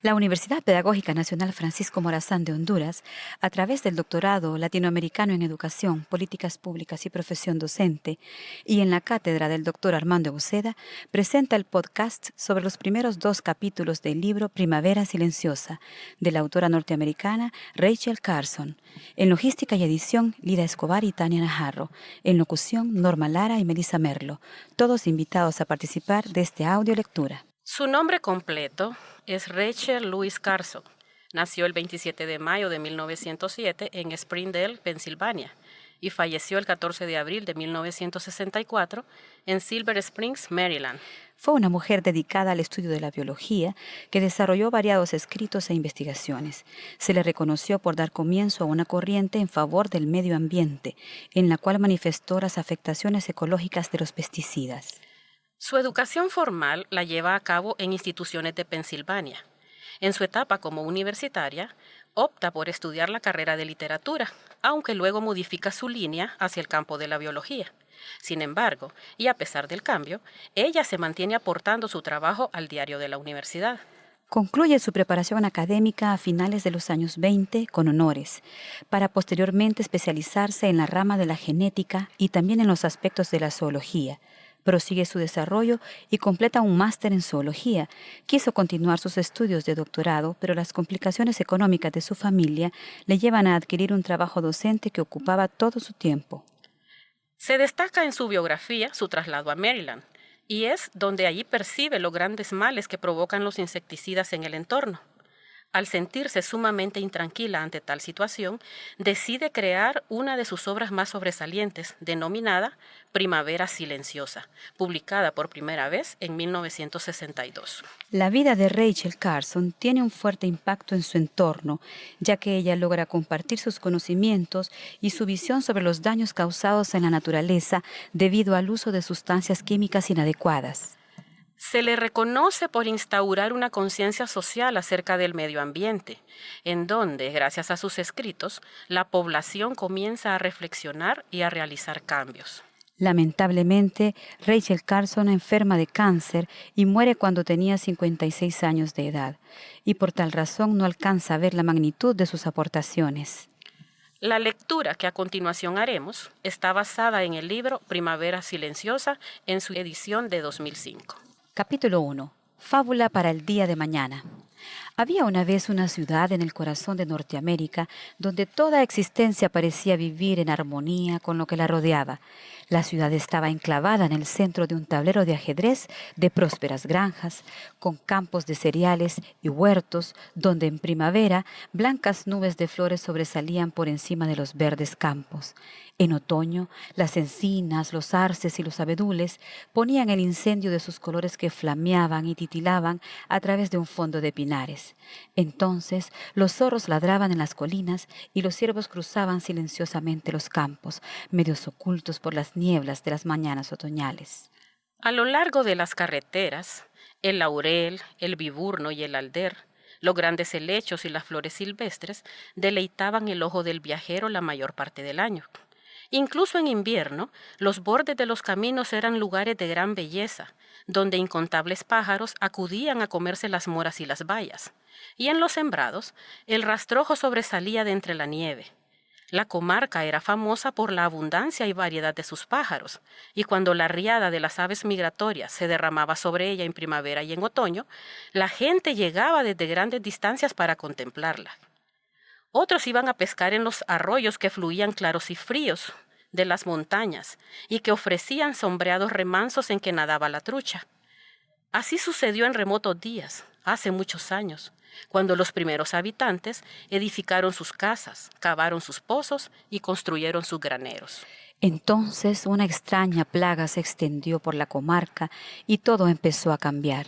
La Universidad Pedagógica Nacional Francisco Morazán de Honduras, a través del Doctorado Latinoamericano en Educación, Políticas Públicas y Profesión Docente, y en la cátedra del Dr. Armando Uceda, presenta el podcast sobre los primeros dos capítulos del libro Primavera Silenciosa, de la autora norteamericana Rachel Carson. En logística y edición, Lida Escobar y Tania Najarro. En locución, Norma Lara y Melissa Merlo. Todos invitados a participar de este audio lectura. Su nombre completo es Rachel Louise Carson. Nació el 27 de mayo de 1907 en Springdale, Pensilvania, y falleció el 14 de abril de 1964 en Silver Springs, Maryland. Fue una mujer dedicada al estudio de la biología que desarrolló variados escritos e investigaciones. Se le reconoció por dar comienzo a una corriente en favor del medio ambiente, en la cual manifestó las afectaciones ecológicas de los pesticidas. Su educación formal la lleva a cabo en instituciones de Pensilvania. En su etapa como universitaria, opta por estudiar la carrera de literatura, aunque luego modifica su línea hacia el campo de la biología. Sin embargo, y a pesar del cambio, ella se mantiene aportando su trabajo al diario de la universidad. Concluye su preparación académica a finales de los años 20 con honores, para posteriormente especializarse en la rama de la genética y también en los aspectos de la zoología. Prosigue su desarrollo y completa un máster en zoología. Quiso continuar sus estudios de doctorado, pero las complicaciones económicas de su familia le llevan a adquirir un trabajo docente que ocupaba todo su tiempo. Se destaca en su biografía su traslado a Maryland, y es donde allí percibe los grandes males que provocan los insecticidas en el entorno. Al sentirse sumamente intranquila ante tal situación, decide crear una de sus obras más sobresalientes, denominada Primavera Silenciosa, publicada por primera vez en 1962. La vida de Rachel Carson tiene un fuerte impacto en su entorno, ya que ella logra compartir sus conocimientos y su visión sobre los daños causados en la naturaleza debido al uso de sustancias químicas inadecuadas. Se le reconoce por instaurar una conciencia social acerca del medio ambiente, en donde, gracias a sus escritos, la población comienza a reflexionar y a realizar cambios. Lamentablemente, Rachel Carson enferma de cáncer y muere cuando tenía 56 años de edad, y por tal razón no alcanza a ver la magnitud de sus aportaciones. La lectura que a continuación haremos está basada en el libro Primavera Silenciosa en su edición de 2005. Capítulo 1. Fábula para el día de mañana. Había una vez una ciudad en el corazón de Norteamérica donde toda existencia parecía vivir en armonía con lo que la rodeaba. La ciudad estaba enclavada en el centro de un tablero de ajedrez de prósperas granjas, con campos de cereales y huertos, donde en primavera blancas nubes de flores sobresalían por encima de los verdes campos. En otoño, las encinas, los arces y los abedules ponían el incendio de sus colores que flameaban y titilaban a través de un fondo de pinares. Entonces, los zorros ladraban en las colinas y los ciervos cruzaban silenciosamente los campos, medios ocultos por las nieblas de las mañanas otoñales. A lo largo de las carreteras, el laurel, el viburno y el alder, los grandes helechos y las flores silvestres deleitaban el ojo del viajero la mayor parte del año. Incluso en invierno, los bordes de los caminos eran lugares de gran belleza, donde incontables pájaros acudían a comerse las moras y las bayas. Y en los sembrados, el rastrojo sobresalía de entre la nieve. La comarca era famosa por la abundancia y variedad de sus pájaros, y cuando la riada de las aves migratorias se derramaba sobre ella en primavera y en otoño, la gente llegaba desde grandes distancias para contemplarla. Otros iban a pescar en los arroyos que fluían claros y fríos de las montañas y que ofrecían sombreados remansos en que nadaba la trucha. Así sucedió en remotos días, hace muchos años, cuando los primeros habitantes edificaron sus casas, cavaron sus pozos y construyeron sus graneros. Entonces una extraña plaga se extendió por la comarca y todo empezó a cambiar.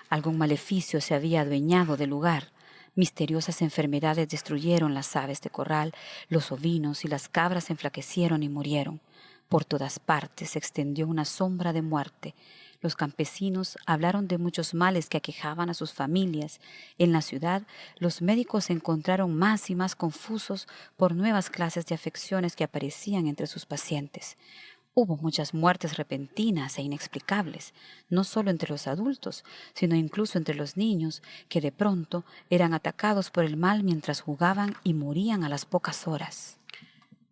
Algún maleficio se había adueñado del lugar. Misteriosas enfermedades destruyeron las aves de corral, los ovinos y las cabras enflaquecieron y murieron. Por todas partes se extendió una sombra de muerte. Los campesinos hablaron de muchos males que aquejaban a sus familias. En la ciudad, los médicos se encontraron más y más confusos por nuevas clases de afecciones que aparecían entre sus pacientes. Hubo muchas muertes repentinas e inexplicables, no solo entre los adultos, sino incluso entre los niños, que de pronto eran atacados por el mal mientras jugaban y morían a las pocas horas.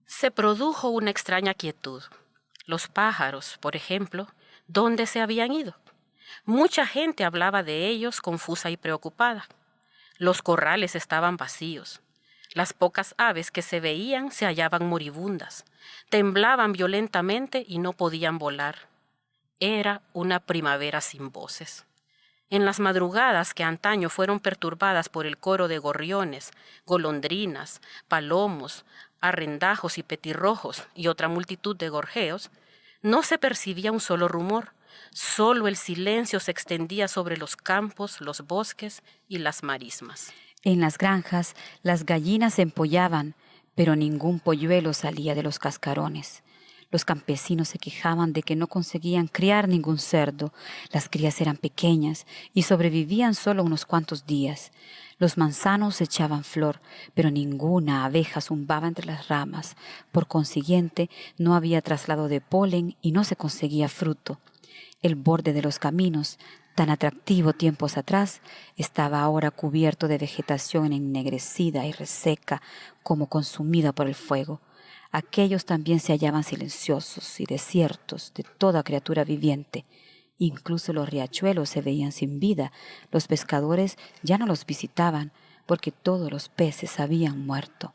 Se produjo una extraña quietud. Los pájaros, por ejemplo, ¿dónde se habían ido? Mucha gente hablaba de ellos confusa y preocupada. Los corrales estaban vacíos. Las pocas aves que se veían se hallaban moribundas, temblaban violentamente y no podían volar. Era una primavera sin voces. En las madrugadas que antaño fueron perturbadas por el coro de gorriones, golondrinas, palomos, arrendajos y petirrojos y otra multitud de gorjeos, no se percibía un solo rumor, solo el silencio se extendía sobre los campos, los bosques y las marismas. En las granjas las gallinas se empollaban, pero ningún polluelo salía de los cascarones. Los campesinos se quejaban de que no conseguían criar ningún cerdo. Las crías eran pequeñas y sobrevivían solo unos cuantos días. Los manzanos echaban flor, pero ninguna abeja zumbaba entre las ramas. Por consiguiente, no había traslado de polen y no se conseguía fruto. El borde de los caminos, tan atractivo tiempos atrás, estaba ahora cubierto de vegetación ennegrecida y reseca, como consumida por el fuego. Aquellos también se hallaban silenciosos y desiertos de toda criatura viviente. Incluso los riachuelos se veían sin vida. Los pescadores ya no los visitaban, porque todos los peces habían muerto.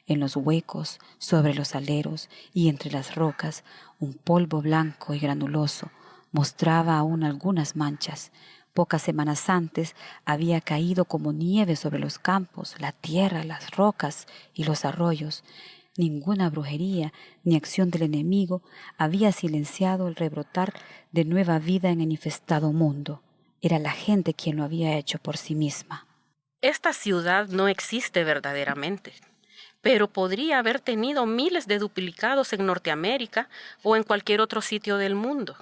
En los huecos, sobre los aleros y entre las rocas, un polvo blanco y granuloso mostraba aún algunas manchas. Pocas semanas antes había caído como nieve sobre los campos, la tierra, las rocas y los arroyos. Ninguna brujería ni acción del enemigo había silenciado el rebrotar de nueva vida en el infestado mundo. Era la gente quien lo había hecho por sí misma. Esta ciudad no existe verdaderamente, pero podría haber tenido miles de duplicados en Norteamérica o en cualquier otro sitio del mundo.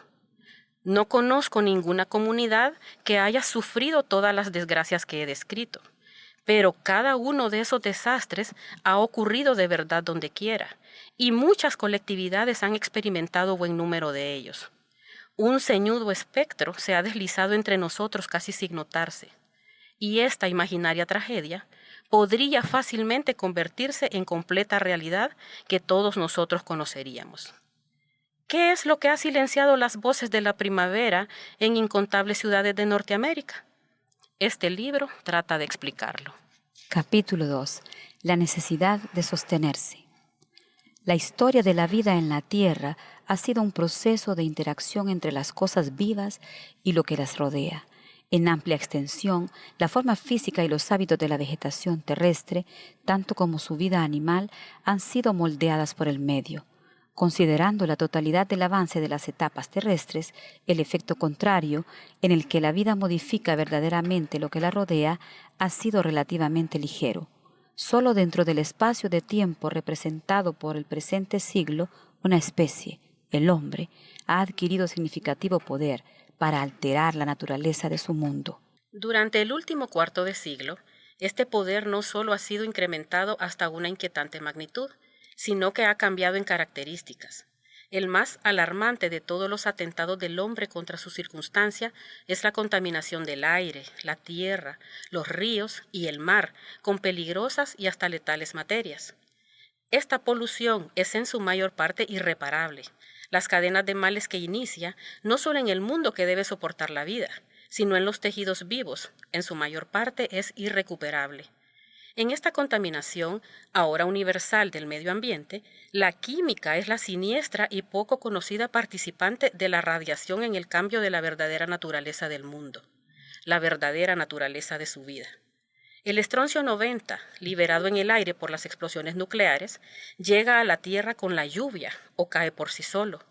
No conozco ninguna comunidad que haya sufrido todas las desgracias que he descrito, pero cada uno de esos desastres ha ocurrido de verdad donde quiera, y muchas colectividades han experimentado buen número de ellos. Un ceñudo espectro se ha deslizado entre nosotros casi sin notarse, y esta imaginaria tragedia podría fácilmente convertirse en completa realidad que todos nosotros conoceríamos. ¿Qué es lo que ha silenciado las voces de la primavera en incontables ciudades de Norteamérica? Este libro trata de explicarlo. Capítulo 2. La necesidad de sostenerse. La historia de la vida en la Tierra ha sido un proceso de interacción entre las cosas vivas y lo que las rodea. En amplia extensión, la forma física y los hábitos de la vegetación terrestre, tanto como su vida animal, han sido moldeadas por el medio. Considerando la totalidad del avance de las etapas terrestres, el efecto contrario, en el que la vida modifica verdaderamente lo que la rodea, ha sido relativamente ligero. Solo dentro del espacio de tiempo representado por el presente siglo, una especie, el hombre, ha adquirido significativo poder para alterar la naturaleza de su mundo. Durante el último cuarto de siglo, este poder no solo ha sido incrementado hasta una inquietante magnitud, sino que ha cambiado en características. El más alarmante de todos los atentados del hombre contra su circunstancia es la contaminación del aire, la tierra, los ríos y el mar, con peligrosas y hasta letales materias. Esta polución es en su mayor parte irreparable. Las cadenas de males que inicia, no solo en el mundo que debe soportar la vida, sino en los tejidos vivos, en su mayor parte es irrecuperable. En esta contaminación, ahora universal del medio ambiente, la química es la siniestra y poco conocida participante de la radiación en el cambio de la verdadera naturaleza del mundo, la verdadera naturaleza de su vida. El estroncio 90, liberado en el aire por las explosiones nucleares, llega a la Tierra con la lluvia o cae por sí solo.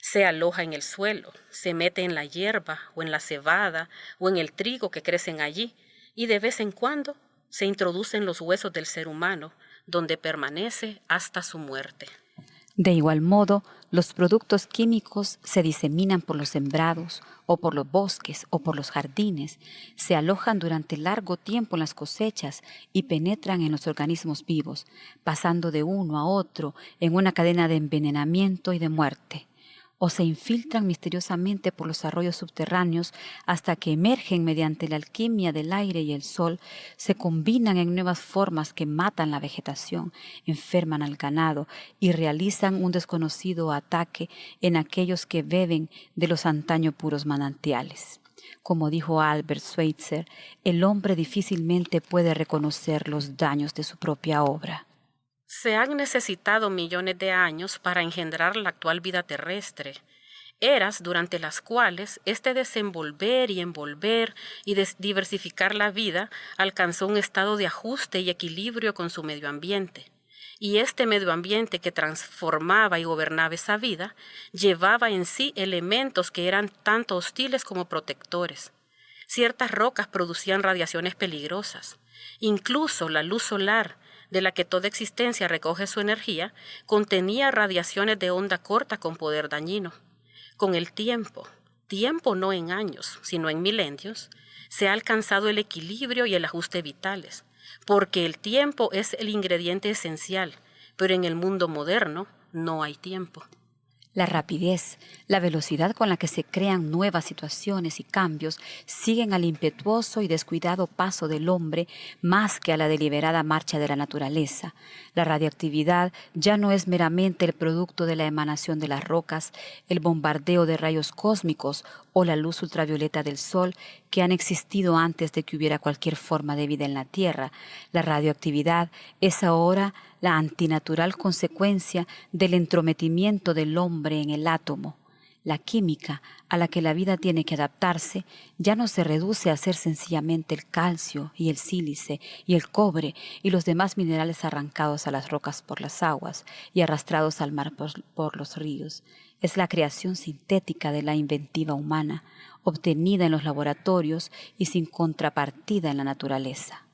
Se aloja en el suelo, se mete en la hierba o en la cebada o en el trigo que crecen allí y de vez en cuando se introduce en los huesos del ser humano, donde permanece hasta su muerte. De igual modo, los productos químicos se diseminan por los sembrados, o por los bosques, o por los jardines, se alojan durante largo tiempo en las cosechas y penetran en los organismos vivos, pasando de uno a otro en una cadena de envenenamiento y de muerte. o se infiltran misteriosamente por los arroyos subterráneos hasta que emergen mediante la alquimia del aire y el sol, se combinan en nuevas formas que matan la vegetación, enferman al ganado y realizan un desconocido ataque en aquellos que beben de los antaño puros manantiales. Como dijo Albert Schweitzer, el hombre difícilmente puede reconocer los daños de su propia obra. Se han necesitado millones de años para engendrar la actual vida terrestre, eras durante las cuales este desenvolver y envolver y diversificar la vida alcanzó un estado de ajuste y equilibrio con su medio ambiente. Y este medio ambiente que transformaba y gobernaba esa vida llevaba en sí elementos que eran tanto hostiles como protectores. Ciertas rocas producían radiaciones peligrosas. Incluso la luz solar, de la que toda existencia recoge su energía, contenía radiaciones de onda corta con poder dañino. Con el tiempo no en años, sino en milenios, se ha alcanzado el equilibrio y el ajuste vitales, porque el tiempo es el ingrediente esencial, pero en el mundo moderno no hay tiempo. La rapidez, la velocidad con la que se crean nuevas situaciones y cambios siguen al impetuoso y descuidado paso del hombre más que a la deliberada marcha de la naturaleza. La radioactividad ya no es meramente el producto de la emanación de las rocas, el bombardeo de rayos cósmicos o la luz ultravioleta del sol que han existido antes de que hubiera cualquier forma de vida en la Tierra. La radioactividad es ahora la antinatural consecuencia del entrometimiento del hombre en el átomo. La química a la que la vida tiene que adaptarse ya no se reduce a ser sencillamente el calcio y el sílice y el cobre y los demás minerales arrancados a las rocas por las aguas y arrastrados al mar por los ríos. Es la creación sintética de la inventiva humana, obtenida en los laboratorios y sin contrapartida en la naturaleza.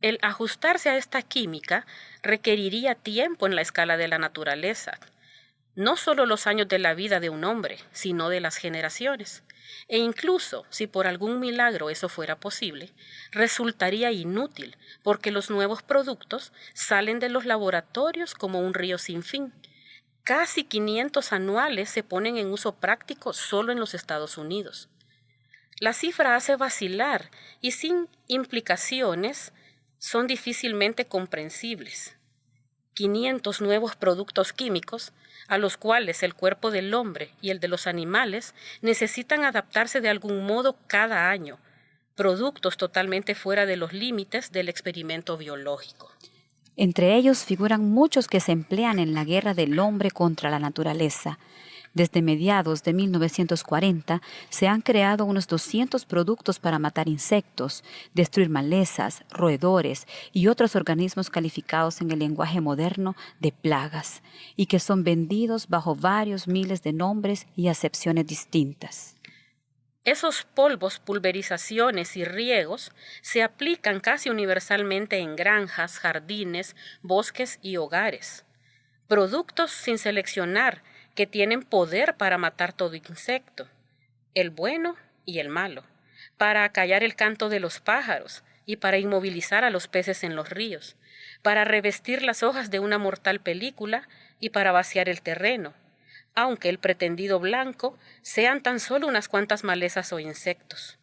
El ajustarse a esta química requeriría tiempo en la escala de la naturaleza, no solo los años de la vida de un hombre, sino de las generaciones. E incluso, si por algún milagro eso fuera posible, resultaría inútil, porque los nuevos productos salen de los laboratorios como un río sin fin. Casi 500 anuales se ponen en uso práctico solo en los Estados Unidos. La cifra hace vacilar y sin implicaciones son difícilmente comprensibles. 500 nuevos productos químicos a los cuales el cuerpo del hombre y el de los animales necesitan adaptarse de algún modo cada año, productos totalmente fuera de los límites del experimento biológico. Entre ellos figuran muchos que se emplean en la guerra del hombre contra la naturaleza. Desde mediados de 1940 se han creado unos 200 productos para matar insectos, destruir malezas, roedores y otros organismos calificados en el lenguaje moderno de plagas, y que son vendidos bajo varios miles de nombres y acepciones distintas. Esos polvos, pulverizaciones y riegos se aplican casi universalmente en granjas, jardines, bosques y hogares. Productos sin seleccionar que tienen poder para matar todo insecto, el bueno y el malo, para acallar el canto de los pájaros y para inmovilizar a los peces en los ríos, para revestir las hojas de una mortal película y para vaciar el terreno, aunque el pretendido blanco sean tan solo unas cuantas malezas o insectos.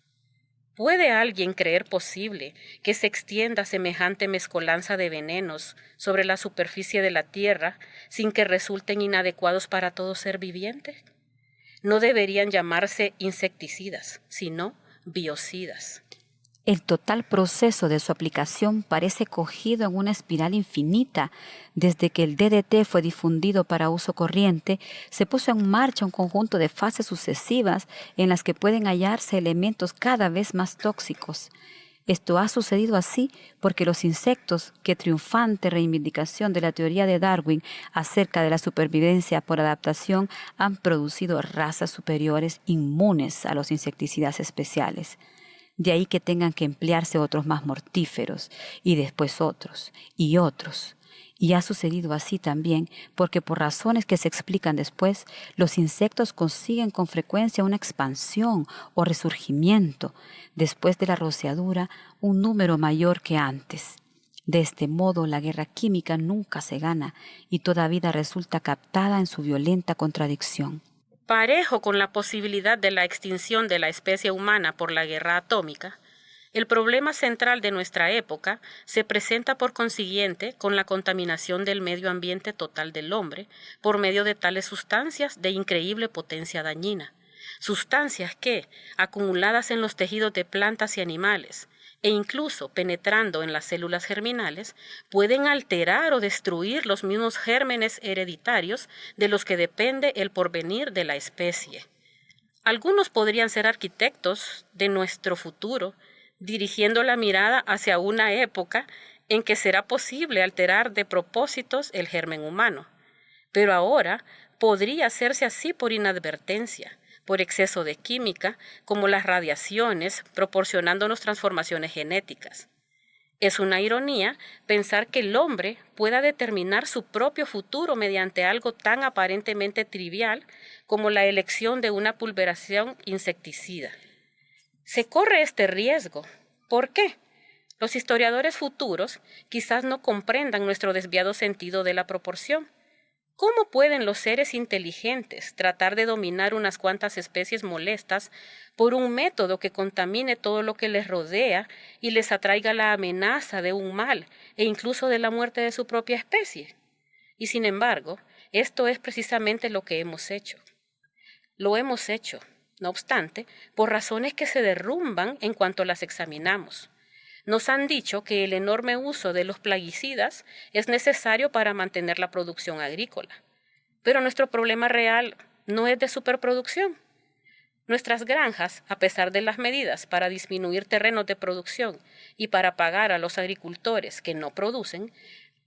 ¿Puede alguien creer posible que se extienda semejante mezcolanza de venenos sobre la superficie de la tierra sin que resulten inadecuados para todo ser viviente? No deberían llamarse insecticidas, sino biocidas. El total proceso de su aplicación parece cogido en una espiral infinita. Desde que el DDT fue difundido para uso corriente, se puso en marcha un conjunto de fases sucesivas en las que pueden hallarse elementos cada vez más tóxicos. Esto ha sucedido así porque los insectos, que triunfante reivindicación de la teoría de Darwin acerca de la supervivencia por adaptación, han producido razas superiores inmunes a los insecticidas especiales. De ahí que tengan que emplearse otros más mortíferos, y después otros, y otros. Y ha sucedido así también porque por razones que se explican después, los insectos consiguen con frecuencia una expansión o resurgimiento, después de la rociadura, un número mayor que antes. De este modo, la guerra química nunca se gana y toda vida resulta captada en su violenta contradicción. Parejo con la posibilidad de la extinción de la especie humana por la guerra atómica, el problema central de nuestra época se presenta por consiguiente con la contaminación del medio ambiente total del hombre por medio de tales sustancias de increíble potencia dañina. Sustancias que, acumuladas en los tejidos de plantas y animales, e incluso penetrando en las células germinales, pueden alterar o destruir los mismos gérmenes hereditarios de los que depende el porvenir de la especie. Algunos podrían ser arquitectos de nuestro futuro, dirigiendo la mirada hacia una época en que será posible alterar de propósitos el germen humano. Pero ahora podría hacerse así por inadvertencia, por exceso de química, como las radiaciones, proporcionándonos transformaciones genéticas. Es una ironía pensar que el hombre pueda determinar su propio futuro mediante algo tan aparentemente trivial como la elección de una pulveración insecticida. Se corre este riesgo. ¿Por qué? Los historiadores futuros quizás no comprendan nuestro desviado sentido de la proporción. ¿Cómo pueden los seres inteligentes tratar de dominar unas cuantas especies molestas por un método que contamine todo lo que les rodea y les atraiga la amenaza de un mal e incluso de la muerte de su propia especie? Y sin embargo, esto es precisamente lo que hemos hecho. Lo hemos hecho, no obstante, por razones que se derrumban en cuanto las examinamos. Nos han dicho que el enorme uso de los plaguicidas es necesario para mantener la producción agrícola. Pero nuestro problema real no es de superproducción. Nuestras granjas, a pesar de las medidas para disminuir terrenos de producción y para pagar a los agricultores que no producen,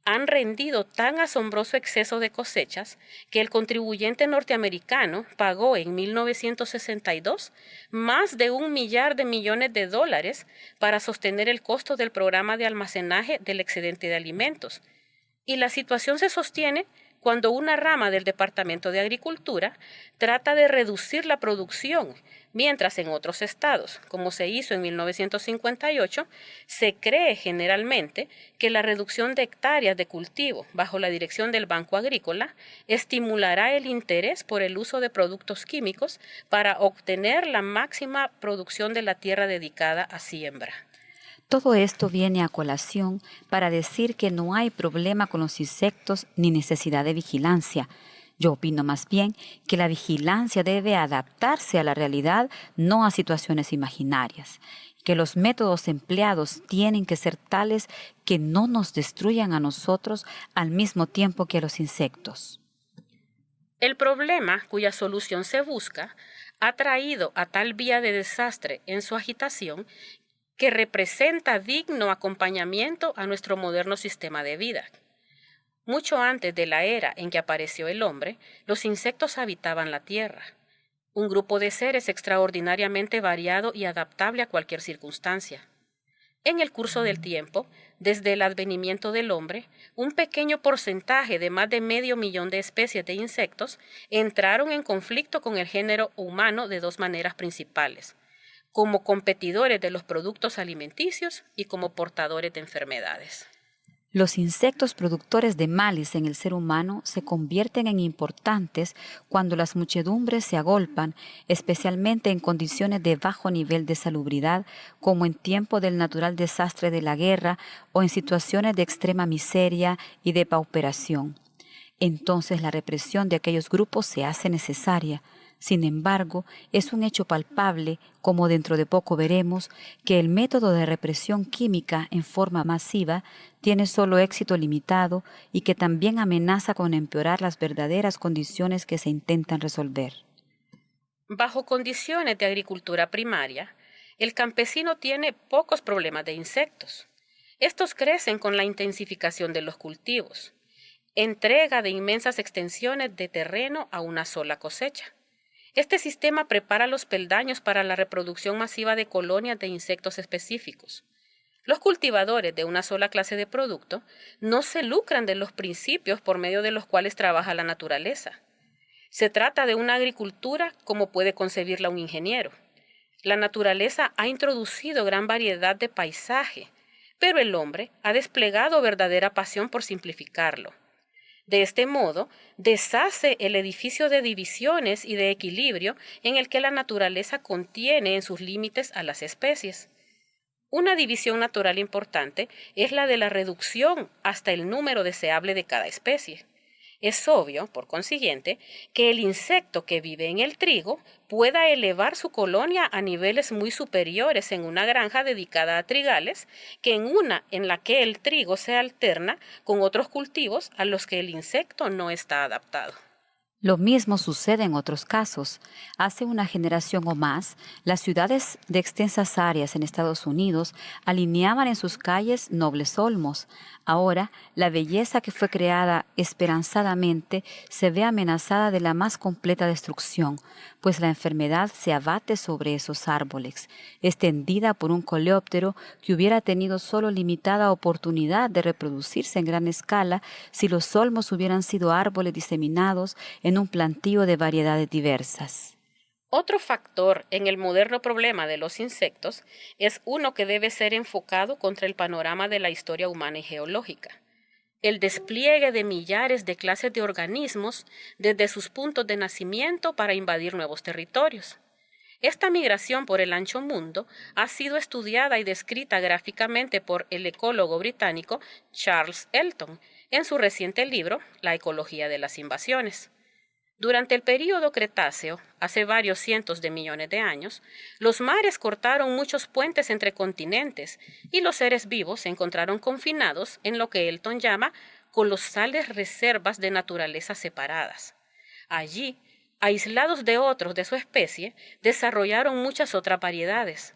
han rendido tan asombroso exceso de cosechas que el contribuyente norteamericano pagó en 1962 más de $1 billion para sostener el costo del programa de almacenaje del excedente de alimentos. Y la situación se sostiene cuando una rama del Departamento de Agricultura trata de reducir la producción, mientras en otros estados, como se hizo en 1958, se cree generalmente que la reducción de hectáreas de cultivo bajo la dirección del Banco Agrícola estimulará el interés por el uso de productos químicos para obtener la máxima producción de la tierra dedicada a siembra. Todo esto viene a colación para decir que no hay problema con los insectos ni necesidad de vigilancia. Yo opino más bien que la vigilancia debe adaptarse a la realidad, no a situaciones imaginarias. Que los métodos empleados tienen que ser tales que no nos destruyan a nosotros al mismo tiempo que a los insectos. El problema cuya solución se busca ha traído a tal vía de desastre en su agitación que representa digno acompañamiento a nuestro moderno sistema de vida. Mucho antes de la era en que apareció el hombre, los insectos habitaban la tierra, un grupo de seres extraordinariamente variado y adaptable a cualquier circunstancia. En el curso del tiempo, desde el advenimiento del hombre, un pequeño porcentaje de más de 500,000 de especies de insectos entraron en conflicto con el género humano de dos maneras principales: como competidores de los productos alimenticios y como portadores de enfermedades. Los insectos productores de males en el ser humano se convierten en importantes cuando las muchedumbres se agolpan, especialmente en condiciones de bajo nivel de salubridad, como en tiempo del natural desastre de la guerra o en situaciones de extrema miseria y de pauperación. Entonces la represión de aquellos grupos se hace necesaria. Sin embargo, es un hecho palpable, como dentro de poco veremos, que el método de represión química en forma masiva tiene solo éxito limitado y que también amenaza con empeorar las verdaderas condiciones que se intentan resolver. Bajo condiciones de agricultura primaria, el campesino tiene pocos problemas de insectos. Estos crecen con la intensificación de los cultivos, entrega de inmensas extensiones de terreno a una sola cosecha. Este sistema prepara los peldaños para la reproducción masiva de colonias de insectos específicos. Los cultivadores de una sola clase de producto no se lucran de los principios por medio de los cuales trabaja la naturaleza. Se trata de una agricultura como puede concebirla un ingeniero. La naturaleza ha introducido gran variedad de paisaje, pero el hombre ha desplegado verdadera pasión por simplificarlo. De este modo, deshace el edificio de divisiones y de equilibrio en el que la naturaleza contiene en sus límites a las especies. Una división natural importante es la de la reducción hasta el número deseable de cada especie. Es obvio, por consiguiente, que el insecto que vive en el trigo pueda elevar su colonia a niveles muy superiores en una granja dedicada a trigales que en una en la que el trigo se alterna con otros cultivos a los que el insecto no está adaptado. Lo mismo sucede en otros casos. Hace una generación o más, las ciudades de extensas áreas en Estados Unidos alineaban en sus calles nobles olmos. Ahora, la belleza que fue creada esperanzadamente se ve amenazada de la más completa destrucción, pues la enfermedad se abate sobre esos árboles, extendida por un coleóptero que hubiera tenido solo limitada oportunidad de reproducirse en gran escala si los olmos hubieran sido árboles diseminados en un plantío de variedades diversas. Otro factor en el moderno problema de los insectos es uno que debe ser enfocado contra el panorama de la historia humana y geológica: el despliegue de millares de clases de organismos desde sus puntos de nacimiento para invadir nuevos territorios. Esta migración por el ancho mundo ha sido estudiada y descrita gráficamente por el ecólogo británico Charles Elton en su reciente libro La ecología de las invasiones. Durante el período Cretáceo, hace varios cientos de millones de años, los mares cortaron muchos puentes entre continentes y los seres vivos se encontraron confinados en lo que Elton llama colosales reservas de naturaleza separadas. Allí, aislados de otros de su especie, desarrollaron muchas otras variedades.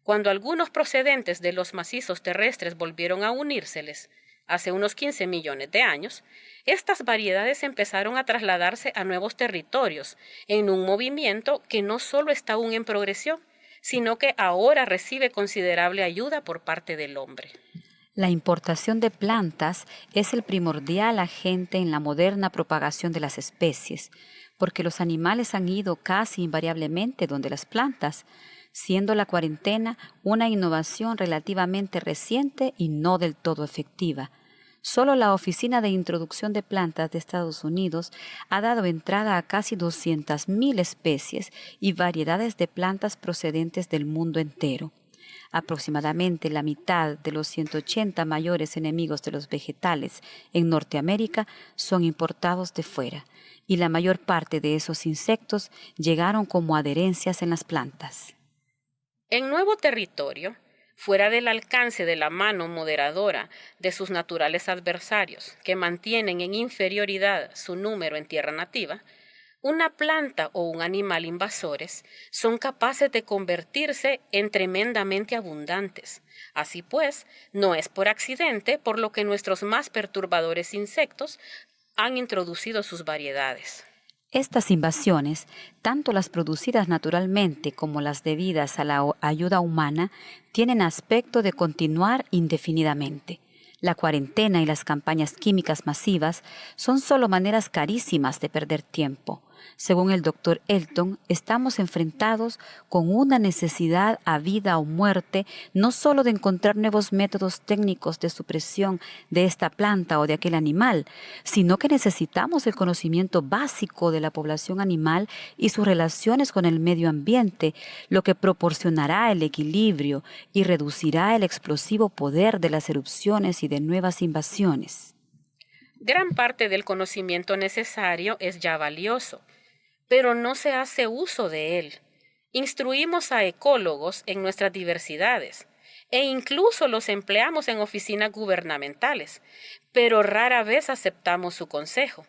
Cuando algunos procedentes de los macizos terrestres volvieron a unírseles, hace unos 15 millones de años, estas variedades empezaron a trasladarse a nuevos territorios en un movimiento que no solo está aún en progresión, sino que ahora recibe considerable ayuda por parte del hombre. La importación de plantas es el primordial agente en la moderna propagación de las especies, porque los animales han ido casi invariablemente donde las plantas, siendo la cuarentena una innovación relativamente reciente y no del todo efectiva. Solo la Oficina de Introducción de Plantas de Estados Unidos ha dado entrada a casi 200.000 especies y variedades de plantas procedentes del mundo entero. Aproximadamente la mitad de los 180 mayores enemigos de los vegetales en Norteamérica son importados de fuera, y la mayor parte de esos insectos llegaron como adherencias en las plantas. En nuevo territorio, fuera del alcance de la mano moderadora de sus naturales adversarios, que mantienen en inferioridad su número en tierra nativa, una planta o un animal invasores son capaces de convertirse en tremendamente abundantes. Así pues, no es por accidente por lo que nuestros más perturbadores insectos han introducido sus variedades. Estas invasiones, tanto las producidas naturalmente como las debidas a la ayuda humana, tienen aspecto de continuar indefinidamente. La cuarentena y las campañas químicas masivas son solo maneras carísimas de perder tiempo. Según el doctor Elton, estamos enfrentados con una necesidad a vida o muerte, no solo de encontrar nuevos métodos técnicos de supresión de esta planta o de aquel animal, sino que necesitamos el conocimiento básico de la población animal y sus relaciones con el medio ambiente, lo que proporcionará el equilibrio y reducirá el explosivo poder de las erupciones y de nuevas invasiones. Gran parte del conocimiento necesario es ya valioso, pero no se hace uso de él. Instruimos a ecólogos en nuestras diversidades e incluso los empleamos en oficinas gubernamentales, pero rara vez aceptamos su consejo.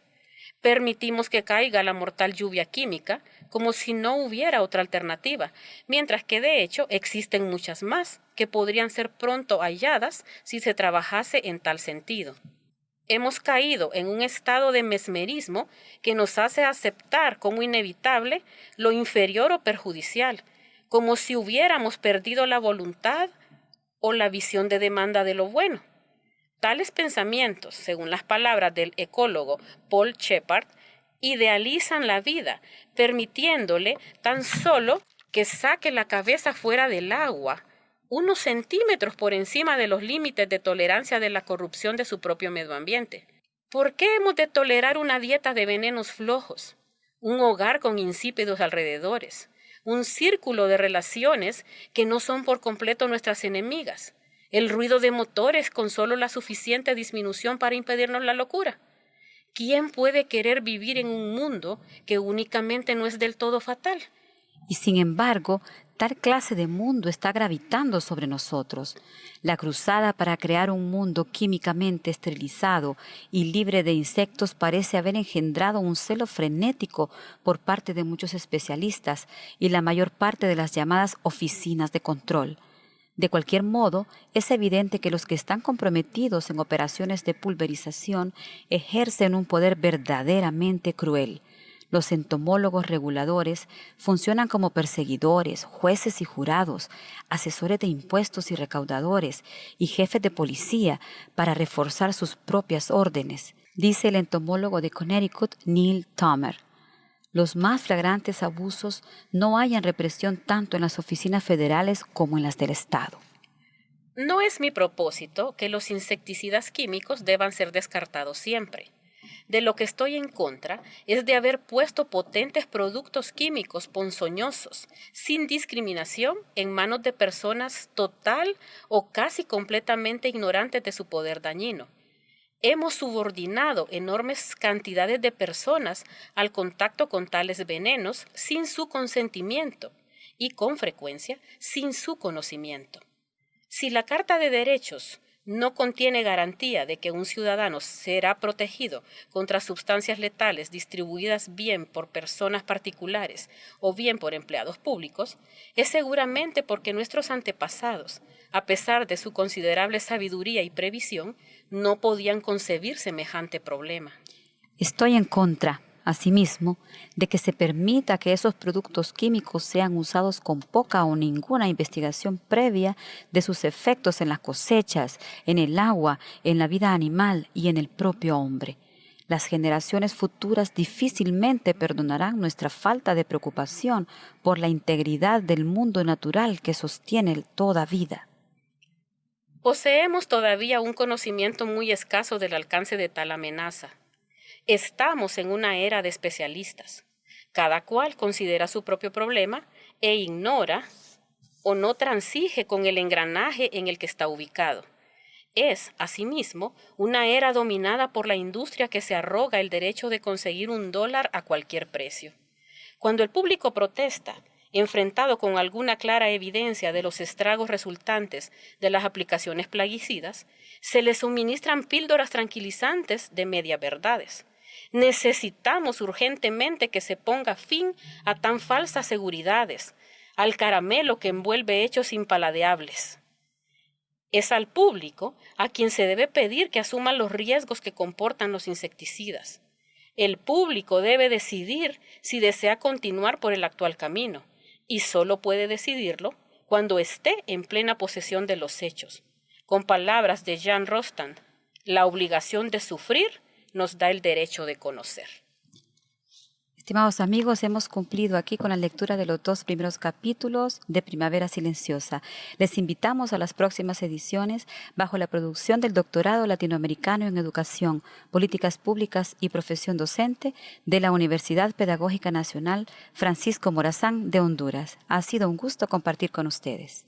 Permitimos que caiga la mortal lluvia química como si no hubiera otra alternativa, mientras que de hecho existen muchas más que podrían ser pronto halladas si se trabajase en tal sentido. Hemos caído en un estado de mesmerismo que nos hace aceptar como inevitable lo inferior o perjudicial, como si hubiéramos perdido la voluntad o la visión de demanda de lo bueno. Tales pensamientos, según las palabras del ecólogo Paul Shepard, idealizan la vida, permitiéndole tan solo que saque la cabeza fuera del agua, unos centímetros por encima de los límites de tolerancia de la corrupción de su propio medio ambiente. ¿Por qué hemos de tolerar una dieta de venenos flojos, un hogar con insípidos alrededores, un círculo de relaciones que no son por completo nuestras enemigas, el ruido de motores con solo la suficiente disminución para impedirnos la locura? ¿Quién puede querer vivir en un mundo que únicamente no es del todo fatal? Y sin embargo, tal clase de mundo está gravitando sobre nosotros. La cruzada para crear un mundo químicamente esterilizado y libre de insectos parece haber engendrado un celo frenético por parte de muchos especialistas y la mayor parte de las llamadas oficinas de control. De cualquier modo, es evidente que los que están comprometidos en operaciones de pulverización ejercen un poder verdaderamente cruel. Los entomólogos reguladores funcionan como perseguidores, jueces y jurados, asesores de impuestos y recaudadores y jefes de policía para reforzar sus propias órdenes, dice el entomólogo de Connecticut, Neil Tomer. Los más flagrantes abusos no hallan represión tanto en las oficinas federales como en las del Estado. No es mi propósito que los insecticidas químicos deban ser descartados siempre. De lo que estoy en contra es de haber puesto potentes productos químicos ponzoñosos, sin discriminación, en manos de personas total o casi completamente ignorantes de su poder dañino. Hemos subordinado enormes cantidades de personas al contacto con tales venenos sin su consentimiento y, con frecuencia, sin su conocimiento. Si la Carta de Derechos no contiene garantía de que un ciudadano será protegido contra sustancias letales distribuidas bien por personas particulares o bien por empleados públicos, es seguramente porque nuestros antepasados, a pesar de su considerable sabiduría y previsión, no podían concebir semejante problema. Estoy en contra, asimismo, de que se permita que esos productos químicos sean usados con poca o ninguna investigación previa de sus efectos en las cosechas, en el agua, en la vida animal y en el propio hombre. Las generaciones futuras difícilmente perdonarán nuestra falta de preocupación por la integridad del mundo natural que sostiene toda vida. Poseemos todavía un conocimiento muy escaso del alcance de tal amenaza. Estamos en una era de especialistas. Cada cual considera su propio problema e ignora o no transige con el engranaje en el que está ubicado. Es, asimismo, una era dominada por la industria que se arroga el derecho de conseguir $1 a cualquier precio. Cuando el público protesta, enfrentado con alguna clara evidencia de los estragos resultantes de las aplicaciones plaguicidas, se le suministran píldoras tranquilizantes de medias verdades. Necesitamos urgentemente que se ponga fin a tan falsas seguridades, al caramelo que envuelve hechos impaladeables. Es al público a quien se debe pedir que asuma los riesgos que comportan los insecticidas. El público debe decidir si desea continuar por el actual camino, y solo puede decidirlo cuando esté en plena posesión de los hechos. Con palabras de Jean Rostand, la obligación de sufrir nos da el derecho de conocer. Estimados amigos, hemos cumplido aquí con la lectura de los 2 primeros capítulos de Primavera Silenciosa. Les invitamos a las próximas ediciones bajo la producción del Doctorado Latinoamericano en Educación, Políticas Públicas y Profesión Docente de la Universidad Pedagógica Nacional Francisco Morazán de Honduras. Ha sido un gusto compartir con ustedes.